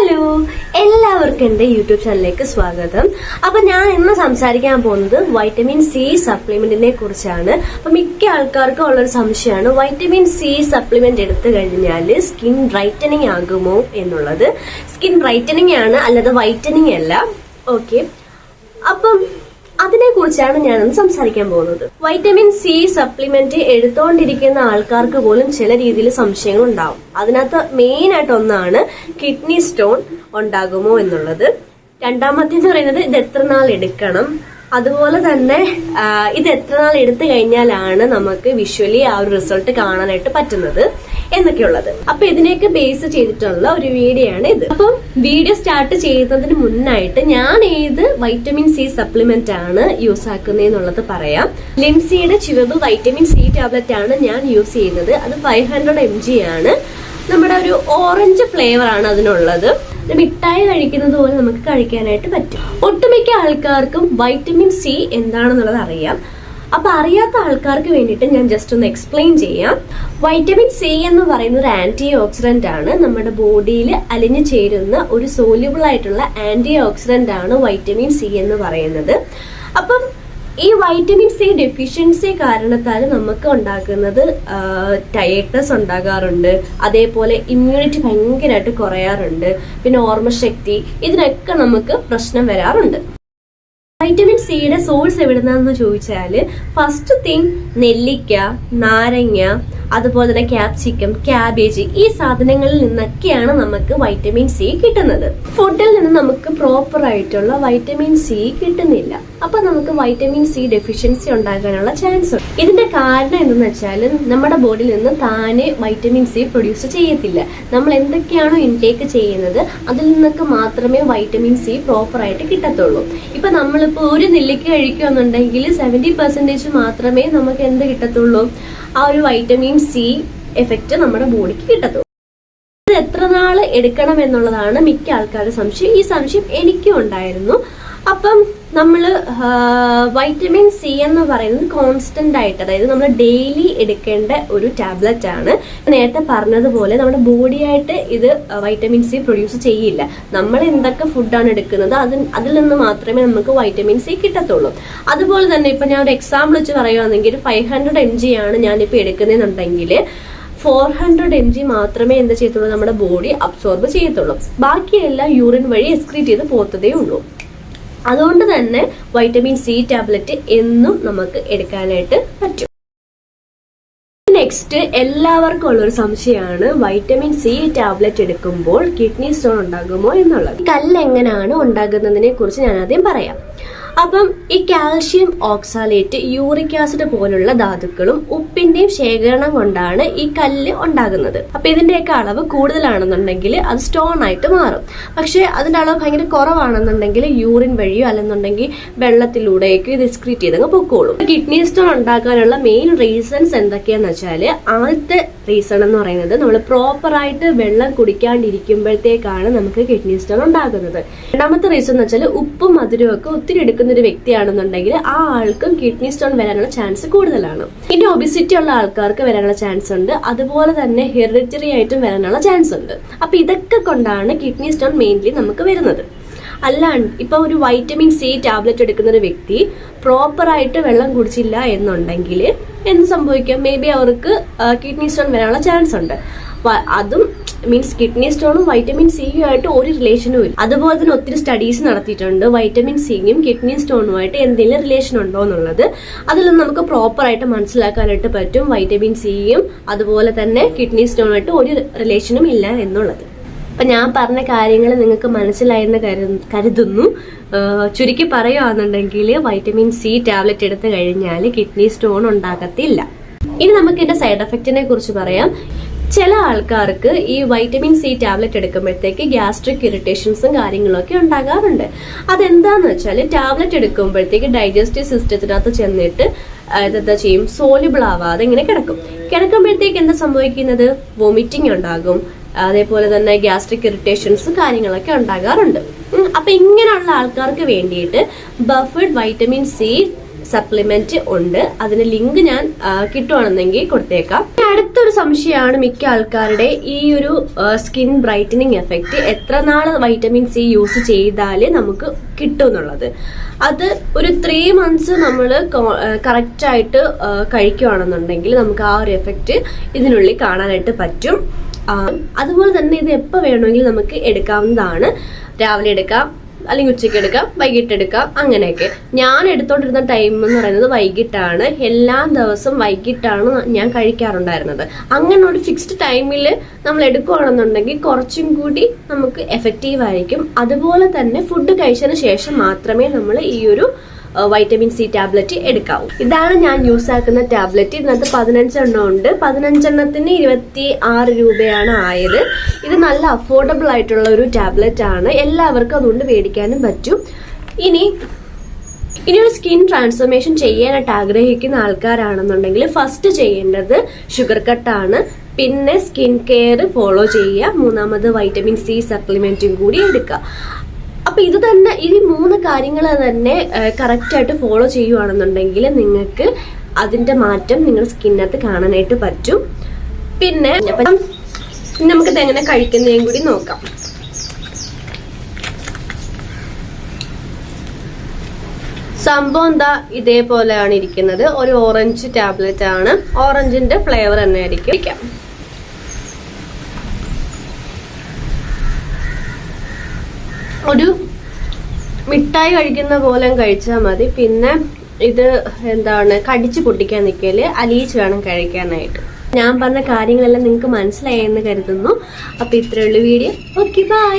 Hello, എല്ലാവർക്കും എന്റെ YouTube ചാനലിലേക്ക് സ്വാഗതം. അപ്പൊ ഞാൻ ഇന്ന് സംസാരിക്കാൻ പോകുന്നത് വൈറ്റമിൻ സി സപ്ലിമെന്റിനെ കുറിച്ചാണ്. അപ്പൊ മിക്ക ആൾക്കാർക്കും ഉള്ളൊരു സംശയമാണ്, വൈറ്റമിൻ സി സപ്ലിമെന്റ് എടുത്തു കഴിഞ്ഞാൽ സ്കിൻ ബ്രൈറ്റനിങ് ആകുമോ എന്നുള്ളത്. സ്കിൻ ബ്രൈറ്റനിങ് ആണ്, അല്ലാതെ വൈറ്റനിങ് അല്ല. ഓക്കെ, അപ്പം അതിനെ കുറിച്ചാണ് ഞാനിന്ന് സംസാരിക്കാൻ പോകുന്നത്. വൈറ്റമിൻ സി സപ്ലിമെന്റ് എടുത്തുകൊണ്ടിരിക്കുന്ന ആൾക്കാർക്ക് പോലും ചില രീതിയിൽ സംശയങ്ങൾ ഉണ്ടാവും. അതിനകത്ത് മെയിൻ ആയിട്ട് ഒന്നാണ് കിഡ്നി സ്റ്റോൺ ഉണ്ടാകുമോ എന്നുള്ളത്. രണ്ടാമത്തേന്ന് പറയുന്നത് ഇത് എത്ര നാൾ എടുക്കണം, അതുപോലെ തന്നെ ഇത് എത്ര നാൾ എടുത്തു കഴിഞ്ഞാലാണ് നമുക്ക് വിഷ്വലി ആ ഒരു റിസൾട്ട് കാണാനായിട്ട് പറ്റുന്നത് എന്നൊക്കെയുള്ളത്. അപ്പൊ ഇതിനെയൊക്കെ ബേസ് ചെയ്തിട്ടുള്ള ഒരു വീഡിയോ ആണ് ഇത്. അപ്പം വീഡിയോ സ്റ്റാർട്ട് ചെയ്യുന്നതിന് മുന്നായിട്ട് ഞാൻ ഏത് വൈറ്റമിൻ സി സപ്ലിമെന്റ് ആണ് യൂസ് ആക്കുന്നതെന്നുള്ളത് പറയാം. ലിംസിയുടെ ചുവപ്പ് വൈറ്റമിൻ സി ടാബ്ലറ്റ് ആണ് ഞാൻ യൂസ് ചെയ്യുന്നത്. അത് 500 mg ആണ്. നമ്മുടെ ഒരു ഓറഞ്ച് ഫ്ലേവർ ആണ് അതിനുള്ളത്. മിഠായി കഴിക്കുന്നത് പോലെ നമുക്ക് കഴിക്കാനായിട്ട് പറ്റും. ഒട്ടുമിക്ക ആൾക്കാർക്കും വൈറ്റമിൻ സി എന്താണെന്നുള്ളത് അറിയാം. അപ്പൊ അറിയാത്ത ആൾക്കാർക്ക് വേണ്ടിയിട്ട് ഞാൻ ജസ്റ്റ് ഒന്ന് എക്സ്പ്ലെയിൻ ചെയ്യാം. വൈറ്റമിൻ സി എന്ന് പറയുന്ന ഒരു ആന്റി ഓക്സിഡന്റ് ആണ്. നമ്മുടെ ബോഡിയിൽ അലിഞ്ഞു ചേരുന്ന ഒരു സോല്യൂബിൾ ആയിട്ടുള്ള ആന്റി ഓക്സിഡന്റ് ആണ് വൈറ്റമിൻ സി എന്ന് പറയുന്നത്. അപ്പം ഈ വൈറ്റമിൻ സി ഡെഫിഷ്യൻസി കാരണത്താൽ നമുക്ക് ഉണ്ടാക്കുന്നത് ടയർഡ്നെസ് ഉണ്ടാകാറുണ്ട്. അതേപോലെ ഇമ്മ്യൂണിറ്റി ഭയങ്കരമായിട്ട് കുറയാറുണ്ട്. പിന്നെ ഓർമ്മശക്തി, ഇതിനൊക്കെ നമുക്ക് പ്രശ്നം വരാറുണ്ട്. വൈറ്റമിൻ സിയുടെ സോഴ്സ് എവിടുന്നാന്ന് ചോദിച്ചാല് ഫസ്റ്റ് തിങ് നെല്ലിക്ക, നാരങ്ങ, അതുപോലെ തന്നെ ക്യാപ്സിക്കം, ക്യാബേജ്, ഈ സാധനങ്ങളിൽ നിന്നൊക്കെയാണ് നമുക്ക് വൈറ്റമിൻ സി കിട്ടുന്നത്. ഫുഡിൽ നിന്ന് നമുക്ക് പ്രോപ്പർ ആയിട്ടുള്ള വൈറ്റമിൻ സി കിട്ടുന്നില്ല. അപ്പൊ നമുക്ക് വൈറ്റമിൻ സി ഡെഫിഷ്യൻസി ഉണ്ടാകാനുള്ള ചാൻസ് ഉണ്ട്. ഇതിന്റെ കാരണം എന്തെന്ന് വെച്ചാൽ നമ്മുടെ ബോഡിയിൽ നിന്ന് താനെ വൈറ്റമിൻ സി പ്രൊഡ്യൂസ് ചെയ്യത്തില്ല. നമ്മൾ എന്തൊക്കെയാണോ ഇൻടേക്ക് ചെയ്യുന്നത് അതിൽ നിന്നൊക്കെ മാത്രമേ വൈറ്റമിൻ സി പ്രോപ്പർ ആയിട്ട് കിട്ടത്തുള്ളൂ. ഇപ്പൊ നമ്മളിപ്പോ ഒരു നെല്ലിക്ക കഴിക്കുകയെന്നുണ്ടെങ്കിൽ 70% മാത്രമേ നമുക്ക് എന്ത് കിട്ടത്തുള്ളൂ, ആ ഒരു വൈറ്റമിൻ സി എഫക്റ്റ് നമ്മുടെ ബോഡിക്ക് കിട്ടത്തുള്ളൂ. ഇത് എത്ര നാൾ എടുക്കണം എന്നുള്ളതാണ് മിക്ക ആൾക്കാരുടെ സംശയം. ഈ സംശയം എനിക്കും ഉണ്ടായിരുന്നു. അപ്പം നമ്മള് വൈറ്റമിൻ സി എന്ന് പറയുന്നത് കോൺസ്റ്റന്റ് ആയിട്ട്, അതായത് നമ്മൾ ഡെയിലി എടുക്കേണ്ട ഒരു ടാബ്ലറ്റ് ആണ്. നേരത്തെ പറഞ്ഞതുപോലെ നമ്മുടെ ബോഡിയായിട്ട് ഇത് വൈറ്റമിൻ സി പ്രൊഡ്യൂസ് ചെയ്യില്ല. നമ്മൾ എന്തൊക്കെ ഫുഡാണ് എടുക്കുന്നത് അതിൽ നിന്ന് മാത്രമേ നമുക്ക് വൈറ്റമിൻ സി കിട്ടത്തുള്ളൂ. അതുപോലെ തന്നെ ഇപ്പൊ ഞാൻ ഒരു എക്സാമ്പിൾ വെച്ച് പറയുകയാണെങ്കിൽ 500 mg ആണ് ഞാനിപ്പോൾ എടുക്കുന്നതെന്നുണ്ടെങ്കിൽ 400 mg മാത്രമേ എന്ത് ചെയ്യത്തുള്ളൂ, നമ്മുടെ ബോഡി അബ്സോർബ് ചെയ്യത്തുള്ളൂ. ബാക്കിയെല്ലാം യൂറിൻ വഴി എക്സ്ക്രീറ്റ് ചെയ്ത് പോത്തതേ ഉള്ളൂ. അതുകൊണ്ട് തന്നെ വൈറ്റമിൻ സി ടാബ്ലറ്റ് എന്നും നമുക്ക് എടുക്കാനായിട്ട് പറ്റും. നെക്സ്റ്റ്, എല്ലാവർക്കും ഉള്ളൊരു സംശയമാണ് വൈറ്റമിൻ സി ടാബ്ലറ്റ് എടുക്കുമ്പോൾ കിഡ്നി സ്റ്റോൺ ഉണ്ടാകുമോ എന്നുള്ളത്. കല്ല് എങ്ങനെയാണ് ഉണ്ടാകുന്നതിനെ കുറിച്ച് ഞാൻ ആദ്യം പറയാം. അപ്പം ഈ കാൽഷ്യം ഓക്സാലേറ്റ്, യൂറിക് ആസിഡ് പോലുള്ള ധാതുക്കളും ഉപ്പിന്റെയും ശേഖരണം കൊണ്ടാണ് ഈ കല്ല് ഉണ്ടാകുന്നത്. അപ്പൊ ഇതിന്റെയൊക്കെ അളവ് കൂടുതലാണെന്നുണ്ടെങ്കിൽ അത് സ്റ്റോൺ ആയിട്ട് മാറും. പക്ഷെ അതിന്റെ അളവ് ഭയങ്കര കുറവാണെന്നുണ്ടെങ്കിൽ യൂറിൻ വഴിയോ അല്ലെന്നുണ്ടെങ്കിൽ വെള്ളത്തിലൂടെയൊക്കെ ഇത് എക്സ്ക്രീറ്റ് ചെയ്തങ്ങ് പൊക്കോളും. കിഡ്നി സ്റ്റോൺ ഉണ്ടാക്കാനുള്ള മെയിൻ റീസൺസ് എന്തൊക്കെയാന്ന് വെച്ചാല്, ആദ്യത്തെ റീസൺ എന്ന് പറയുന്നത് നമ്മൾ പ്രോപ്പർ ആയിട്ട് വെള്ളം കുടിക്കാണ്ടിരിക്കുമ്പോഴത്തേക്കാണ് നമുക്ക് കിഡ്നി സ്റ്റോൺ ഉണ്ടാകുന്നത്. രണ്ടാമത്തെ റീസൺ എന്ന് വെച്ചാൽ ഉപ്പും മധുരവും ഒക്കെ ഒത്തിരി എടുക്കുന്ന ഒരു വ്യക്തിയാണെന്നുണ്ടെങ്കിൽ ആ ആൾക്കും കിഡ്നി സ്റ്റോൺ വരാനുള്ള ചാൻസ് കൂടുതലാണ്. ഇനി ഒബിസിറ്റി ഉള്ള ആൾക്കാർക്ക് വരാനുള്ള ചാൻസ് ഉണ്ട്. അതുപോലെ തന്നെ ഹെറിഡിറ്ററി ആയിട്ടും വരാനുള്ള ചാൻസ് ഉണ്ട്. അപ്പൊ ഇതൊക്കെ കൊണ്ടാണ് കിഡ്നി സ്റ്റോൺ മെയിൻലി നമുക്ക് വരുന്നത്. അല്ലാണ്ട് ഇപ്പൊ ഒരു വൈറ്റമിൻ സി ടാബ്ലറ്റ് എടുക്കുന്ന ഒരു വ്യക്തി പ്രോപ്പർ ആയിട്ട് വെള്ളം കുടിച്ചില്ല എന്നുണ്ടെങ്കിൽ എന്ത് സംഭവിക്കാം, മേ ബി അവർക്ക് കിഡ്നി സ്റ്റോൺ വരാനുള്ള ചാൻസ് ഉണ്ട്. അതും മീൻസ് കിഡ്നി സ്റ്റോണും വൈറ്റമിൻ സിയും ആയിട്ട് ഒരു റിലേഷനും ഇല്ല. അതുപോലെ തന്നെ ഒത്തിരി സ്റ്റഡീസ് നടത്തിയിട്ടുണ്ട് വൈറ്റമിൻ സിയും കിഡ്നി സ്റ്റോണുമായിട്ട് എന്തെങ്കിലും റിലേഷൻ ഉണ്ടോ എന്നുള്ളത്. അതിൽ നിന്ന് നമുക്ക് പ്രോപ്പർ ആയിട്ട് മനസ്സിലാക്കാനായിട്ട് പറ്റും വൈറ്റമിൻ സിയും അതുപോലെ തന്നെ കിഡ്നി സ്റ്റോണുമായിട്ട് ഒരു റിലേഷനും ഇല്ല എന്നുള്ളത്. അപ്പൊ ഞാൻ പറഞ്ഞ കാര്യങ്ങൾ നിങ്ങൾക്ക് മനസ്സിലായെന്ന് കരുതുന്നു. ചുരുക്കി പറയുകയാണെന്നുണ്ടെങ്കിൽ വൈറ്റമിൻ സി ടാബ്ലറ്റ് എടുത്തു കഴിഞ്ഞാൽ കിഡ്നി സ്റ്റോൺ ഉണ്ടാകത്തില്ല. ഇനി നമുക്ക് ഇതിന്റെ സൈഡ് എഫക്റ്റിനെ കുറിച്ച് പറയാം. ചില ആൾക്കാർക്ക് ഈ വൈറ്റമിൻ സി ടാബ്ലറ്റ് എടുക്കുമ്പോഴത്തേക്ക് ഗ്യാസ്ട്രിക് ഇറിറ്റേഷൻസും കാര്യങ്ങളൊക്കെ ഉണ്ടാകാറുണ്ട്. അതെന്താന്ന് വെച്ചാൽ ടാബ്ലറ്റ് എടുക്കുമ്പോഴത്തേക്ക് ഡൈജസ്റ്റീവ് സിസ്റ്റത്തിനകത്ത് ചെന്നിട്ട് എന്താ ചെയ്യും, സോലിബിൾ ആവാതെ ഇങ്ങനെ കിടക്കുമ്പോഴത്തേക്ക് എന്താ സംഭവിക്കുന്നത്, വോമിറ്റിംഗ് ഉണ്ടാകും. അതേപോലെ തന്നെ ഗ്യാസ്ട്രിക് ഇറിറ്റേഷൻസ് കാര്യങ്ങളൊക്കെ ഉണ്ടാകാറുണ്ട്. അപ്പൊ ഇങ്ങനെയുള്ള ആൾക്കാർക്ക് വേണ്ടിയിട്ട് ബഫേർഡ് വൈറ്റമിൻ സി സപ്ലിമെന്റ് ഉണ്ട്. അതിന്റെ ലിങ്ക് ഞാൻ കിട്ടുവാണെന്നെങ്കിൽ കൊടുത്തേക്കാം. അടുത്തൊരു സംശയമാണ് മിക്ക ആൾക്കാരുടെ ഈ ഒരു സ്കിൻ ബ്രൈറ്റനിങ് എഫക്റ്റ് എത്ര നാൾ വൈറ്റമിൻ സി യൂസ് ചെയ്താലേ നമുക്ക് കിട്ടും എന്നുള്ളത്. അത് ഒരു 3 months നമ്മൾ കറക്റ്റ് ആയിട്ട് കഴിക്കുകയാണെന്നുണ്ടെങ്കിൽ നമുക്ക് ആ ഒരു എഫക്റ്റ് ഇതിനുള്ളിൽ കാണാനായിട്ട് പറ്റും. അതുപോലെ തന്നെ ഇത് എപ്പോൾ വേണമെങ്കിലും നമുക്ക് എടുക്കാവുന്നതാണ്. രാവിലെ എടുക്കാം, അല്ലെങ്കിൽ ഉച്ചയ്ക്ക് എടുക്കാം, വൈകിട്ട് എടുക്കാം, അങ്ങനെയൊക്കെ. ഞാൻ എടുത്തോണ്ടിരുന്ന ടൈം എന്ന് പറയുന്നത് വൈകിട്ടാണ്. എല്ലാ ദിവസവും വൈകിട്ടാണ് ഞാൻ കഴിക്കാറുണ്ടായിരുന്നത്. അങ്ങനെ ഒരു ഫിക്സ്ഡ് ടൈമിൽ നമ്മൾ എടുക്കുകയാണെന്നുണ്ടെങ്കിൽ കുറച്ചും കൂടി നമുക്ക് എഫക്റ്റീവ് ആയിരിക്കും. അതുപോലെ തന്നെ ഫുഡ് കഴിച്ചതിന് ശേഷം മാത്രമേ നമ്മൾ ഈ ഒരു വൈറ്റമിൻ സി ടാബ്ലറ്റ് എടുക്കാവൂ. ഇതാണ് ഞാൻ യൂസ് ആക്കുന്ന ടാബ്ലറ്റ്. ഇതിനകത്ത് 15 എണ്ണം ഉണ്ട്. 15 എണ്ണത്തിന് 26 രൂപയാണ് ആയത്. ഇത് നല്ല അഫോർഡബിൾ ആയിട്ടുള്ള ഒരു ടാബ്ലറ്റ് ആണ്. എല്ലാവർക്കും അതുകൊണ്ട് മേടിക്കാനും പറ്റും. ഇനി ഒരു സ്കിൻ ട്രാൻസ്ഫോർമേഷൻ ചെയ്യാനായിട്ട് ആഗ്രഹിക്കുന്ന ആൾക്കാരാണെന്നുണ്ടെങ്കിൽ ഫസ്റ്റ് ചെയ്യേണ്ടത് ഷുഗർ കട്ടാണ്. പിന്നെ സ്കിൻ കെയർ ഫോളോ ചെയ്യുക. 3ാമത് വൈറ്റമിൻ സി സപ്ലിമെന്റും കൂടി എടുക്കുക. അപ്പൊ ഇത് തന്നെ, ഈ 3 കാര്യങ്ങൾ തന്നെ കറക്റ്റ് ആയിട്ട് ഫോളോ ചെയ്യുവാണെന്നുണ്ടെങ്കിൽ നിങ്ങൾക്ക് അതിന്റെ മാറ്റം നിങ്ങളുടെ സ്കിന്നകത്ത് കാണാനായിട്ട് പറ്റും. പിന്നെ നമുക്കിത് എങ്ങനെ കഴിക്കുന്നതും കൂടി നോക്കാം. സംഭവം എന്താ ഇതേപോലെയാണ് ഇരിക്കുന്നത്. ഒരു ഓറഞ്ച് ടാബ്ലറ്റ് ആണ്. ഓറഞ്ചിന്റെ ഫ്ലേവർ തന്നെ ആയിരിക്കും. ഒരു മിഠായി കഴിക്കുന്ന പോലെ കഴിച്ചാൽ മതി. പിന്നെ ഇത് കടിച്ചു പൊട്ടിക്കാൻ നിൽക്കല്, അലിയിച്ച് വേണം കഴിക്കാനായിട്ട്. ഞാൻ പറഞ്ഞ കാര്യങ്ങളെല്ലാം നിങ്ങൾക്ക് മനസ്സിലായെന്ന് കരുതുന്നു. അപ്പൊ ഇത്രയുള്ള വീഡിയോ. Okay, by.